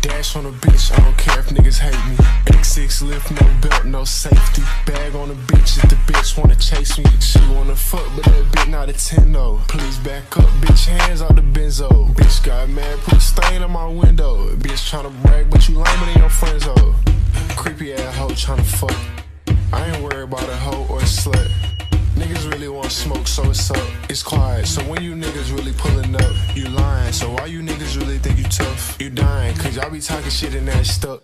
Dash on a bitch, I don't care if niggas hate me. X6 lift, no belt, no safety. Bag on a bitch if the bitch wanna chase me. She wanna fuck, but that bitch not a 10 though. Please back up, bitch, hands out the benzo. Bitch got mad, put a stain on my window. Bitch tryna brag, but you lame than your friends though. Creepy ass hoe tryna fuck. I ain't worried about a hoe or a slut. Niggas really want smoke, so it's up. It's quiet, so when you niggas really pulling up, you lying. So why you niggas really think you tough? You dying, cause y'all be talking shit and that stuck.